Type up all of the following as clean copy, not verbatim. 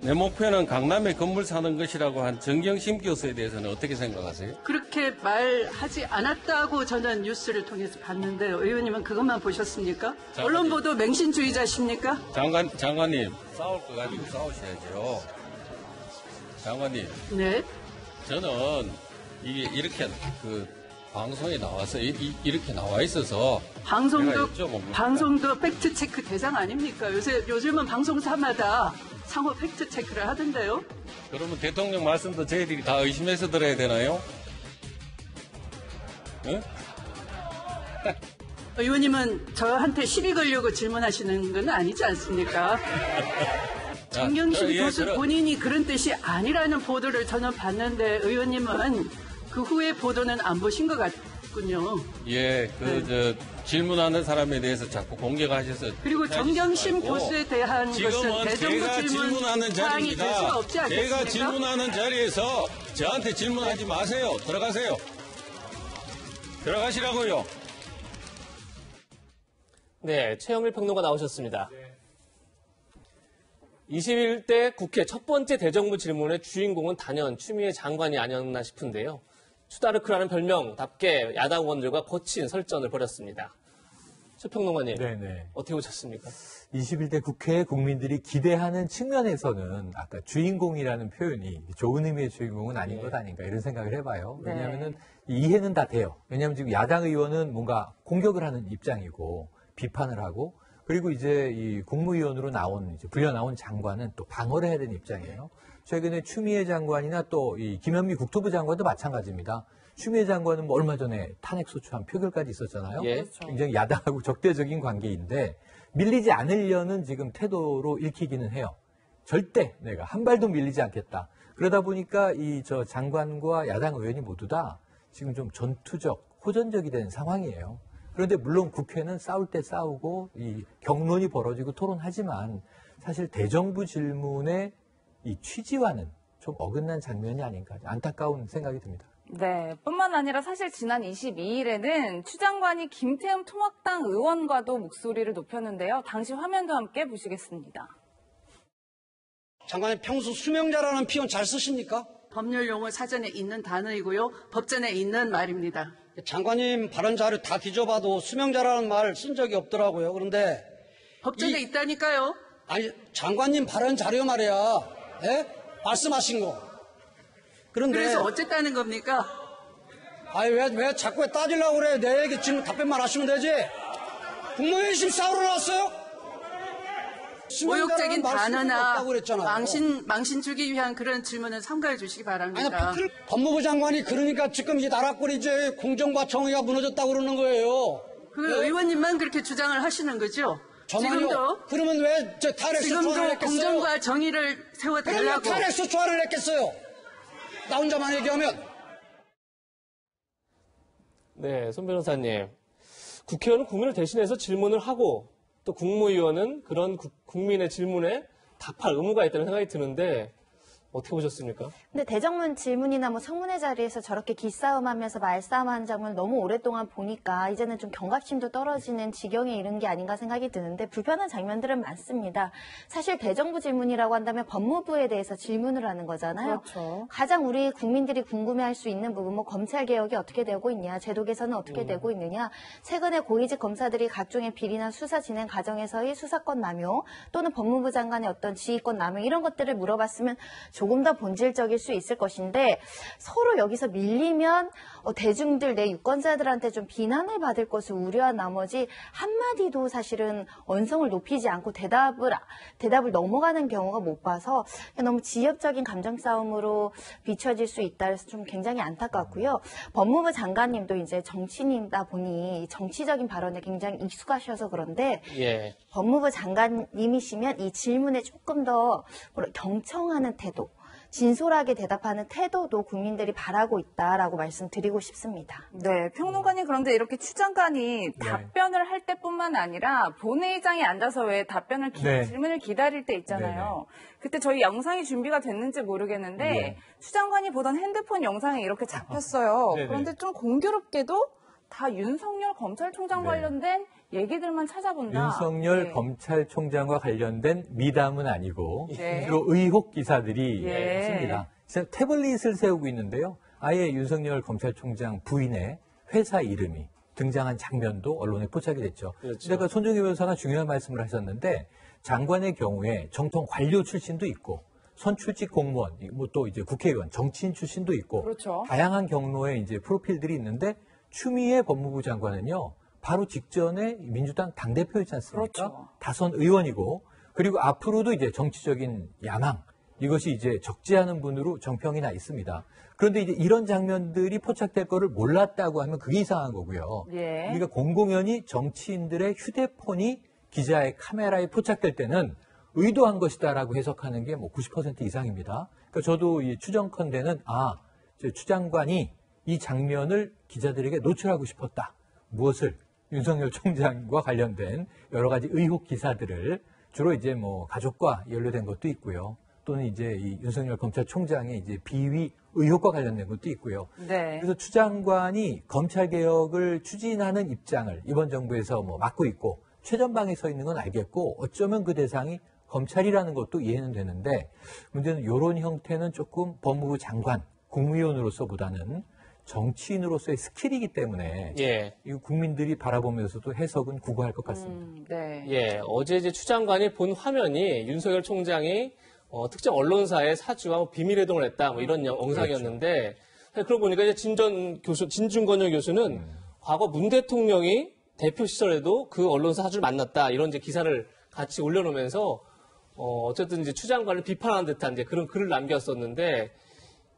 내 목표는 강남에 건물 사는 것이라고 한 정경심 교수에 대해서는 어떻게 생각하세요? 그렇게 말하지 않았다고 저는 뉴스를 통해서 봤는데 의원님은 그것만 보셨습니까? 언론 보도 맹신주의자십니까? 장관님, 싸울 거 가지고 싸우셔야죠. 장관님. 네. 저는 이게 이렇게 방송에 나와서 이렇게 나와 있어서 방송도 팩트 체크 대상 아닙니까? 요즘은 방송사마다 상호 팩트 체크를 하던데요. 그러면 대통령 말씀도 저희들이 다 의심해서 들어야 되나요? 응? 의원님은 저한테 시비 걸려고 질문하시는 건 아니지 않습니까? 정경심 교수 본인이 그런 뜻이 아니라는 보도를 저는 봤는데 의원님은 그 후에 보도는 안 보신 것 같군요. 예, 질문하는 사람에 대해서 자꾸 공격하셔서. 그리고 정경심 교수에 대한 것은 지금은 제가 질문하는 자리입니다. 제가 질문하는 자리에서 저한테 질문하지 마세요. 들어가세요. 들어가시라고요. 네, 최영일 평론가 나오셨습니다. 21대 국회 첫 번째 대정부 질문의 주인공은 단연 추미애 장관이 아니었나 싶은데요. 추다르크라는 별명답게 야당 의원들과 거친 설전을 벌였습니다. 최 평론가님, 네네. 어떻게 보셨습니까? 21대 국회에 국민들이 기대하는 측면에서는 아까 주인공이라는 표현이 좋은 의미의 주인공은 아닌 것 아닌가 이런 생각을 해봐요. 왜냐하면 이해는 다 돼요. 왜냐하면 지금 야당 의원은 뭔가 공격을 하는 입장이고 비판을 하고 그리고 이제 이 국무위원으로 불려 나온 장관은 또 방어를 해야 되는 입장이에요. 최근에 추미애 장관이나 또 이 김현미 국토부 장관도 마찬가지입니다. 추미애 장관은 뭐 얼마 전에 탄핵소추안 표결까지 있었잖아요. 예. 그렇죠. 굉장히 야당하고 적대적인 관계인데 밀리지 않으려는 지금 태도로 읽히기는 해요. 절대 내가 한 발도 밀리지 않겠다. 그러다 보니까 저 장관과 야당 의원이 모두 다 지금 좀 전투적, 호전적이 된 상황이에요. 그런데 물론 국회는 싸울 때 싸우고 이 격론이 벌어지고 토론하지만 사실 대정부 질문의 이 취지와는 좀 어긋난 장면이 아닌가 안타까운 생각이 듭니다. 네, 뿐만 아니라 사실 지난 22일에는 추 장관이 김태흠 통합당 의원과도 목소리를 높였는데요. 당시 화면도 함께 보시겠습니다. 장관님 평소 수명자라는 표현 잘 쓰십니까? 법률 용어 사전에 있는 단어이고요. 법전에 있는 말입니다. 장관님 발언 자료 다 뒤져봐도 수명자라는 말 쓴 적이 없더라고요. 그런데 법전에 있다니까요. 아니 장관님 발언 자료 말이야. 예? 말씀하신 거. 그래서 어쨌다는 겁니까? 아니 왜 자꾸 따지려고 그래. 내 얘기 지금 답변만 하시면 되지. 국무회의 지금 싸우러 나왔어요? 모욕적인 단어나 망신 주기 위한 그런 질문은 삼가해 주시기 바랍니다. 아니, 법무부 장관이 그러니까 지금 이 나라꼴이 이제 공정과 정의가 무너졌다고 그러는 거예요. 그 의원님만 그렇게 주장을 하시는 거죠? 지금도 그러면 왜 저 탄핵 소추안을 냈겠어요? 공정과 정의를 세워달라고. 그러면 탄핵 소추안을 냈겠어요? 나 혼자만 얘기하면. 네, 손 변호사님. 국회의원은 국민을 대신해서 질문을 하고 또 국무위원은 그런 국민의 질문에 답할 의무가 있다는 생각이 드는데 어떻게 보셨습니까? 근데 대정문 질문이나 뭐 청문회 자리에서 저렇게 기싸움하면서 말싸움하는 장면을 너무 오랫동안 보니까 이제는 좀 경각심도 떨어지는 지경에 이른 게 아닌가 생각이 드는데 불편한 장면들은 많습니다. 사실 대정부 질문이라고 한다면 법무부에 대해서 질문을 하는 거잖아요. 그렇죠. 가장 우리 국민들이 궁금해할 수 있는 부분, 뭐 검찰 개혁이 어떻게 되고 있냐, 제도 개선은 어떻게 되고 있느냐, 최근에 고위직 검사들이 각종의 비리나 수사 진행 과정에서의 수사권 남용 또는 법무부 장관의 어떤 지휘권 남용 이런 것들을 물어봤으면 조금 더 본질적일 수 있을 것인데 서로 여기서 밀리면 대중들 내 유권자들한테 좀 비난을 받을 것을 우려한 나머지 한마디도 사실은 언성을 높이지 않고 대답을 넘어가는 경우가 못 봐서 너무 지역적인 감정 싸움으로 비춰질 수 있다 해서 좀 굉장히 안타깝고요. 법무부 장관님도 이제 정치인이다 보니 정치적인 발언에 굉장히 익숙하셔서 그런데 법무부 장관님이시면 이 질문에 조금 더 경청하는 태도, 진솔하게 대답하는 태도도 국민들이 바라고 있다라고 말씀드리고 싶습니다. 네, 평론가님 그런데 이렇게 추 장관이 답변을 할 때뿐만 아니라 본회의장에 앉아서 왜 질문을 기다릴 때 있잖아요. 그때 저희 영상이 준비가 됐는지 모르겠는데 추 장관이 보던 핸드폰 영상에 이렇게 잡혔어요. 그런데 좀 공교롭게도 다 윤석열 검찰총장 관련된 얘기들만 찾아본다. 윤석열 검찰총장과 관련된 미담은 아니고 주로 의혹 기사들이 있습니다. 태블릿을 세우고 있는데요. 아예 윤석열 검찰총장 부인의 회사 이름이 등장한 장면도 언론에 포착이 됐죠. 그렇죠. 그러니까 손정희 변호사가 중요한 말씀을 하셨는데 장관의 경우에 정통 관료 출신도 있고 선출직 공무원, 뭐 또 이제 국회의원, 정치인 출신도 있고 그렇죠. 다양한 경로의 이제 프로필들이 있는데 추미애 법무부 장관은요. 바로 직전에 민주당 당대표이지 않습니까? 그렇죠. 다선 의원이고 그리고 앞으로도 이제 정치적인 야망 이것이 이제 적지 않은 분으로 정평이 나 있습니다. 그런데 이제 이런 장면들이 포착될 거를 몰랐다고 하면 그게 이상한 거고요. 우리가 공공연히 정치인들의 휴대폰이 기자의 카메라에 포착될 때는 의도한 것이다라고 해석하는 게 뭐 90% 이상입니다. 그러니까 저도 이 추정컨대는 추 장관이 이 장면을 기자들에게 노출하고 싶었다. 무엇을? 윤석열 총장과 관련된 여러 가지 의혹 기사들을 주로 이제 뭐 가족과 연루된 것도 있고요. 또는 이제 이 윤석열 검찰총장의 이제 비위 의혹과 관련된 것도 있고요. 그래서 추 장관이 검찰 개혁을 추진하는 입장을 이번 정부에서 뭐 맡고 있고 최전방에 서 있는 건 알겠고 어쩌면 그 대상이 검찰이라는 것도 이해는 되는데 문제는 이런 형태는 조금 법무부 장관, 국무위원으로서보다는 정치인으로서의 스킬이기 때문에 이 국민들이 바라보면서도 해석은 구구할 것 같습니다. 어제 이제 추 장관이 본 화면이 윤석열 총장이 특정 언론사의 사주와 비밀회동을 했다 뭐 이런 영상이었는데 그러고 보니까 이제 진중권영 교수는 과거 문 대통령이 대표 시절에도 그 언론사 사주를 만났다 이런 이제 기사를 같이 올려놓으면서 어쨌든 이제 추 장관을 비판하는 듯한 이제 그런 글을 남겼었는데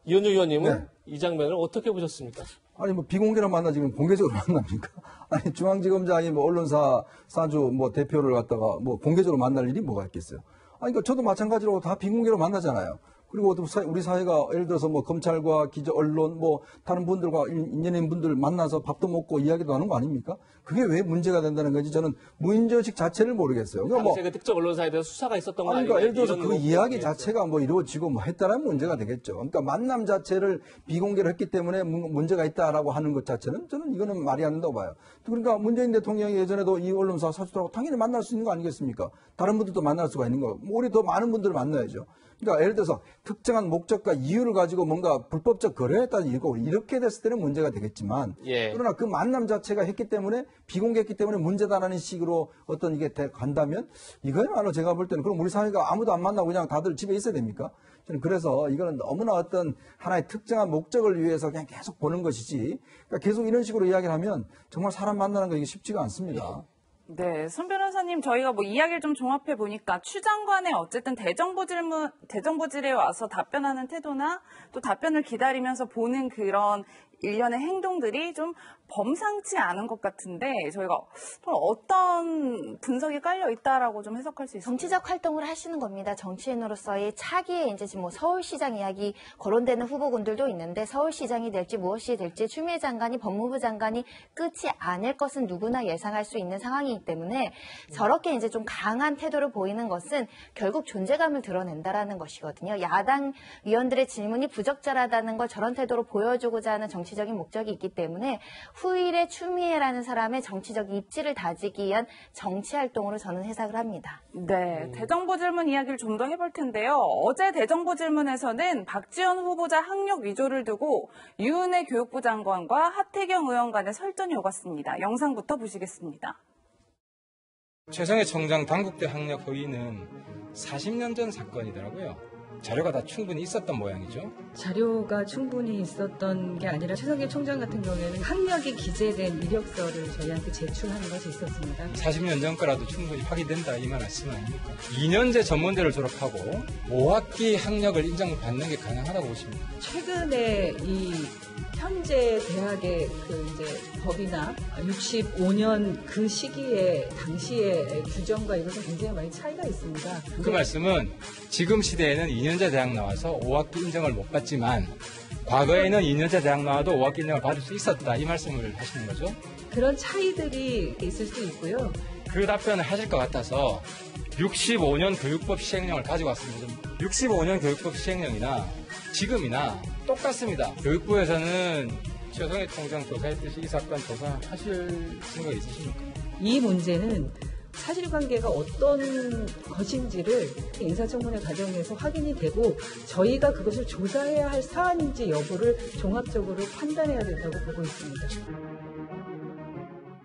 이현주 의원님은 이 장면을 어떻게 보셨습니까? 아니 뭐 비공개로 만나 지금 공개적으로 만납니까? 아니 중앙지검장이 뭐 언론사 사주 뭐 대표를 갖다가 뭐 공개적으로 만날 일이 뭐가 있겠어요? 아니 그러니까 저도 마찬가지로 다 비공개로 만나잖아요. 그리고 우리 사회가 예를 들어서 뭐 검찰과 기자, 언론, 뭐 다른 분들과 인연인 분들 만나서 밥도 먹고 이야기도 하는 거 아닙니까? 그게 왜 문제가 된다는 건지 저는 무인정식 자체를 모르겠어요. 그러니까 뭐 그 특정 언론사에 대해서 수사가 있었던 거 아니에요? 그러니까 예를 들어서 그 이야기 자체가 뭐 이루어지고 뭐 했다라는 문제가 되겠죠. 그러니까 만남 자체를 비공개로 했기 때문에 문제가 있다라고 하는 것 자체는 저는 이거는 말이 안 된다고 봐요. 그러니까 문재인 대통령이 예전에도 이 언론사 사주들하고 당연히 만날 수 있는 거 아니겠습니까? 다른 분들도 만날 수가 있는 거고 우리 더 많은 분들을 만나야죠. 그러니까 예를 들어서 특정한 목적과 이유를 가지고 뭔가 불법적 거래했다는 이유고 이렇게 됐을 때는 문제가 되겠지만 그러나 그 만남 자체가 했기 때문에 비공개했기 때문에 문제다라는 식으로 어떤 이게 간다면 이거야말로 제가 볼 때는 그럼 우리 사회가 아무도 안 만나고 그냥 다들 집에 있어야 됩니까? 저는 그래서 이거는 너무나 어떤 하나의 특정한 목적을 위해서 그냥 계속 보는 것이지 그러니까 계속 이런 식으로 이야기를 하면 정말 사람 만나는 거 이게 쉽지가 않습니다. 네, 손 변호사님, 저희가 뭐 이야기를 좀 종합해 보니까 추 장관의 어쨌든 대정부질에 와서 답변하는 태도나 또 답변을 기다리면서 보는 그런 일련의 행동들이 좀 범상치 않은 것 같은데 저희가 좀 어떤 분석이 깔려 있다라고 좀 해석할 수 있을까요? 정치적 활동을 하시는 겁니다. 정치인으로서의 차기에 이제 지금 뭐 서울시장 이야기 거론되는 후보군들도 있는데 서울시장이 될지 무엇이 될지 추미애 장관이 법무부 장관이 끝이 아닐 것은 누구나 예상할 수 있는 상황이기 때문에 저렇게 이제 좀 강한 태도를 보이는 것은 결국 존재감을 드러낸다라는 것이거든요. 야당 위원들의 질문이 부적절하다는 걸 저런 태도로 보여주고자 하는 정치적인 목적이 있기 때문에 후일의 추미애라는 사람의 정치적 입지를 다지기 위한 정치활동으로 저는 해석을 합니다. 네, 대정부 질문 이야기를 좀 더 해볼 텐데요. 어제 대정부 질문에서는 박지원 후보자 학력 위조를 두고 유은혜 교육부 장관과 하태경 의원 간의 설전이 오갔습니다. 영상부터 보시겠습니다. 최성해 청장 당국대 학력 허위는 40년 전 사건이더라고요. 자료가 다 충분히 있었던 모양이죠. 자료가 충분히 있었던 게 아니라 최성해 총장 같은 경우에는 학력이 기재된 이력서를 저희한테 제출하는 것이 있었습니다. 40년 전 거라도 충분히 확인된다 이 말씀은 아닙니까? 2년제 전문대를 졸업하고 5학기 학력을 인정받는 게 가능하다고 보십니까? 최근에 이 현재 대학의 그 이제 법이나 65년 그 시기에 당시의 규정과 이것은 굉장히 많이 차이가 있습니다. 그 말씀은 지금 시대에는 2년제 대학 나와서 5학기 인정을 못 받지만 과거에는 2년제 대학 나와도 5학기 인정을 받을 수 있었다 이 말씀을 하시는 거죠? 그런 차이들이 있을 수 있고요. 그 답변을 하실 것 같아서 65년 교육법 시행령을 가지고 왔습니다. 65년 교육법 시행령이나 지금이나 똑같습니다. 교육부에서는 최성해 총장 조사했듯이 이 사건 조사하실 생각 있으십니까? 이 문제는 사실관계가 어떤 것인지를 인사청문회 과정에서 확인이 되고 저희가 그것을 조사해야 할 사안인지 여부를 종합적으로 판단해야 된다고 보고 있습니다.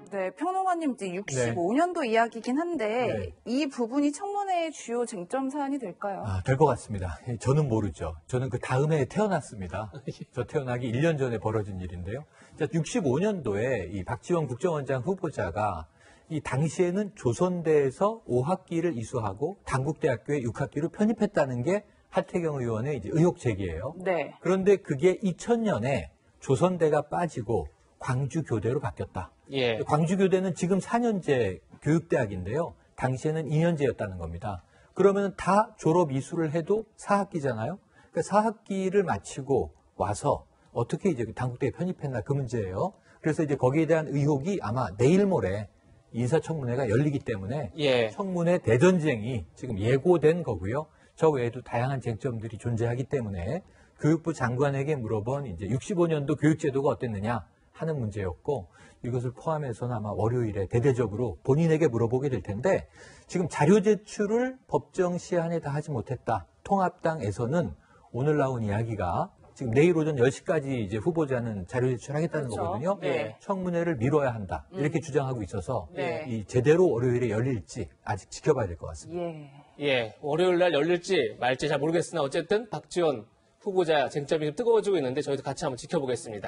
네, 평론가님 이제 65년도 이야기긴 한데 네. 이 부분이 청문회의 주요 쟁점 사안이 될까요? 될 것 같습니다. 저는 모르죠. 저는 그 다음에 태어났습니다. 저 태어나기 1년 전에 벌어진 일인데요. 65년도에 이 박지원 국정원장 후보자가 이 당시에는 조선대에서 5학기를 이수하고 단국대학교에 6학기로 편입했다는 게 하태경 의원의 이제 의혹 제기예요. 네. 그런데 그게 2000년에 조선대가 빠지고 광주교대로 바뀌었다. 예. 광주교대는 지금 4년제 교육대학인데요. 당시에는 2년제였다는 겁니다. 그러면 다 졸업 이수를 해도 4학기잖아요. 그러니까 4학기를 마치고 와서 어떻게 이제 단국대에 편입했나 그 문제예요. 그래서 이제 거기에 대한 의혹이 아마 내일 모레 인사청문회가 열리기 때문에 예. 청문회 대전쟁이 지금 예고된 거고요. 저 외에도 다양한 쟁점들이 존재하기 때문에 교육부 장관에게 물어본 이제 65년도 교육제도가 어땠느냐 하는 문제였고 이것을 포함해서는 아마 월요일에 대대적으로 본인에게 물어보게 될 텐데 지금 자료 제출을 법정 시한에 다 하지 못했다. 통합당에서는 오늘 나온 이야기가 지금 내일 오전 10시까지 이제 후보자는 자료 제출하겠다는 그렇죠. 거거든요. 네. 청문회를 미뤄야 한다. 이렇게 주장하고 있어서 네. 이 제대로 월요일에 열릴지 아직 지켜봐야 될 것 같습니다. 예. 예, 월요일 날 열릴지 말지 잘 모르겠으나 어쨌든 박지원 후보자 쟁점이 좀 뜨거워지고 있는데 저희도 같이 한번 지켜보겠습니다.